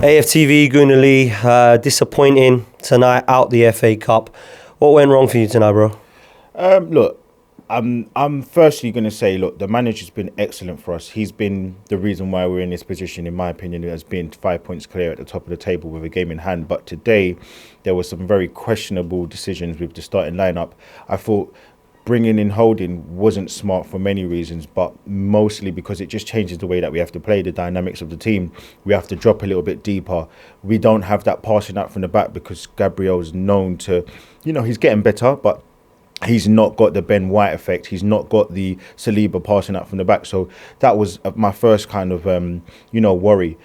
AFTV Gunnerly, disappointing tonight out the FA Cup. What went wrong for you tonight, bro? Look, I'm firstly going to say, look, the manager's been excellent for us. He's been the reason why we're in this position, in my opinion, as being 5 points clear at the top of the table with a game in hand. But today, there were some very questionable decisions with the starting lineup. I thought bringing in Holding wasn't smart for many reasons, but mostly because it just changes the way that we have to play, the dynamics of the team. We have to drop a little bit deeper. We don't have that passing out from the back because Gabriel's known to, he's getting better, but he's not got the Ben White effect. He's not got the Saliba passing out from the back. So that was my first kind of, worry.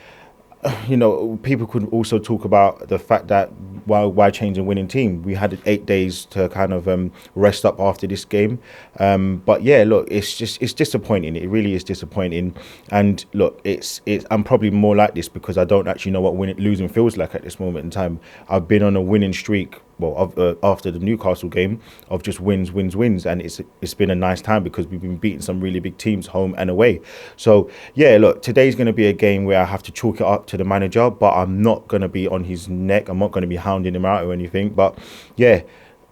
People could also talk about the fact that why change a winning team? We had 8 days to kind of rest up after this game. But yeah, look, it's disappointing. It really is disappointing. And look, I'm probably more like this because I don't actually know what losing feels like at this moment in time. I've been on a winning streak. Well, after the Newcastle game, of just wins, and it's been a nice time because we've been beating some really big teams home and away. So yeah, look, today's going to be a game where I have to chalk it up to the manager, but I'm not going to be on his neck. I'm not going to be hounding him out or anything. But yeah,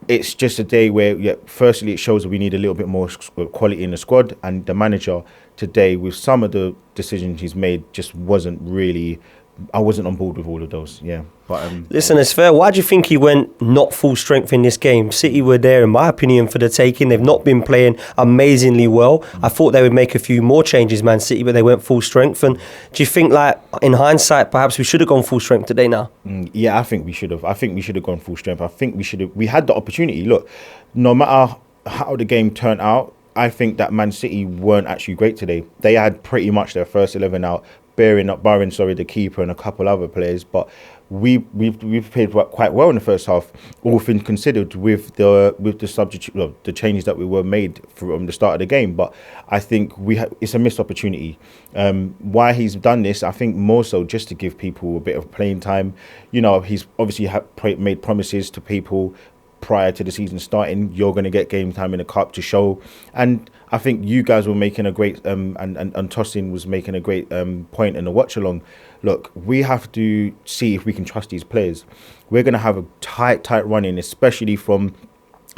it's just a day where, firstly, it shows that we need a little bit more quality in the squad, and the manager today, with some of the decisions he's made, just wasn't really. I wasn't on board with all of those, yeah. But listen, it's fair. Why do you think he went not full strength in this game? City were there, in my opinion, for the taking. They've not been playing amazingly well. I thought they would make a few more changes, Man City, but they went full strength. And do you think, like, in hindsight, perhaps we should have gone full strength today now? Yeah, I think we should have. I think we should have gone full strength. I think we should have. We had the opportunity. Look, no matter how the game turned out, I think that Man City weren't actually great today. They had pretty much their first 11 out, barring the keeper and a couple other players, but we've played quite well in the first half, all things considered, with the substitute, the changes that we were made from the start of the game. But I think it's a missed opportunity. Why he's done this, I think more so just to give people a bit of playing time. He's obviously made promises to people prior to the season starting. You're going to get game time in the cup to show, and I think you guys were making a great and Tosin was making a great point in the watch along. Look, we have to see if we can trust these players. We're going to have a tight run in, especially from,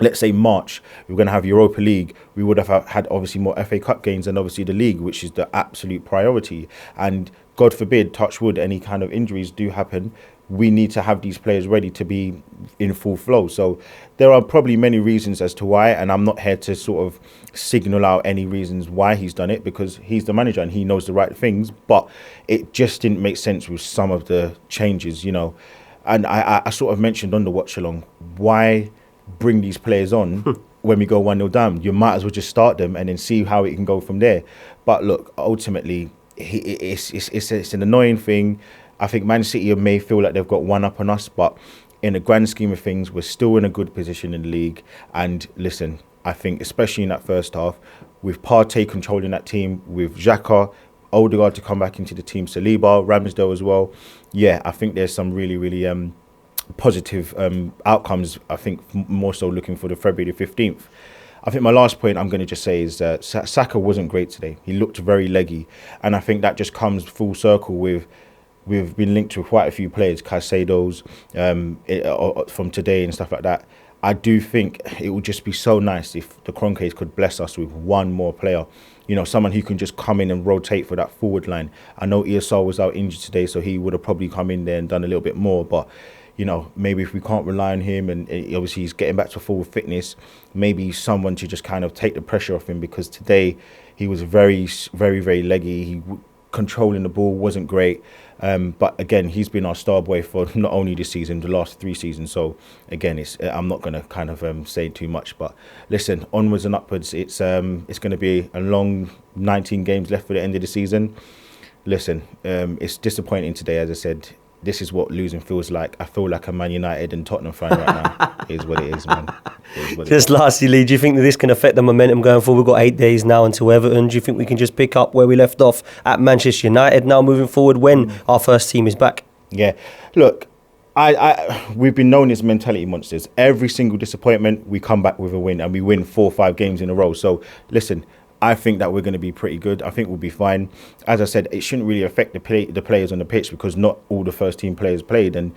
let's say, March. We're going to have Europa League. We would have had obviously more FA Cup games and obviously the league, which is the absolute priority. And God forbid, touch wood, any kind of injuries do happen, we need to have these players ready to be in full flow. So there are probably many reasons as to why, and I'm not here to sort of signal out any reasons why he's done it, because he's the manager and he knows the right things, but it just didn't make sense with some of the changes, And I sort of mentioned on the watch along, why bring these players on when we go 1-0 down? You might as well just start them and then see how it can go from there. But look, ultimately, it's an annoying thing. I think Man City may feel like they've got one up on us, but in the grand scheme of things, we're still in a good position in the league. And listen, I think especially in that first half, with Partey controlling that team, with Xhaka, Odegaard to come back into the team, Saliba, Ramsdale as well. Yeah, I think there's some really, really positive outcomes. I think more so looking for the February the 15th. I think my last point I'm going to just say is that Saka wasn't great today. He looked very leggy. And I think that just comes full circle with... We've been linked to quite a few players, Caicedo's from today and stuff like that. I do think it would just be so nice if the Kroenkes could bless us with one more player. Someone who can just come in and rotate for that forward line. I know ESR was out injured today, so he would have probably come in there and done a little bit more. But, maybe if we can't rely on him, and obviously he's getting back to full fitness, maybe someone to just kind of take the pressure off him, because today he was very, very, very leggy. Controlling the ball wasn't great. But again, he's been our star boy for not only this season, the last 3 seasons. So again, I'm not going to kind of say too much. But listen, onwards and upwards. It's going to be a long 19 games left for the end of the season. Listen, it's disappointing today, as I said. This is what losing feels like. I feel like a Man United and Tottenham fan right now. It is what it is, man. Just lastly, Lee, do you think that this can affect the momentum going forward? We've got 8 days now until Everton. Do you think we can just pick up where we left off at Manchester United now moving forward when our first team is back? Yeah. Look, we've been known as mentality monsters. Every single disappointment, we come back with a win, and we win 4 or 5 games in a row. So listen, I think that we're going to be pretty good. I think we'll be fine. As I said, it shouldn't really affect the players on the pitch because not all the first team players played. And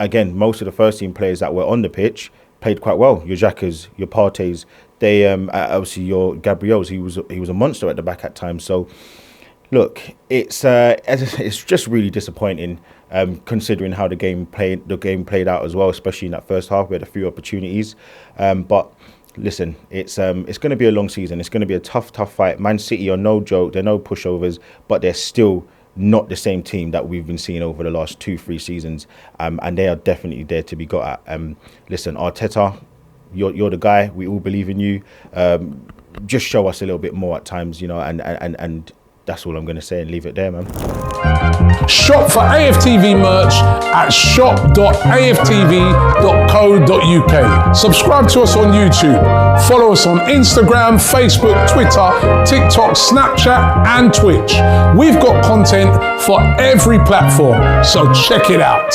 again, most of the first team players that were on the pitch played quite well. Your Xhakas, your Parteys, they obviously your Gabriels. He was a monster at the back at times. So look, it's just really disappointing. Considering how the game played out as well, especially in that first half, we had a few opportunities. But listen, it's going to be a long season. It's going to be a tough fight. Man City are no joke. They're no pushovers, but they're still not the same team that we've been seeing over the last 2-3 seasons. And they are definitely there to be got at. Listen, Arteta, you're the guy. We all believe in you. Just show us a little bit more at times, and that's all I'm going to say and leave it there, man. Shop for AFTV merch at shop.aftv.co.uk. Subscribe to us on YouTube. Follow us on Instagram, Facebook, Twitter, TikTok, Snapchat, and Twitch. We've got content for every platform, so check it out.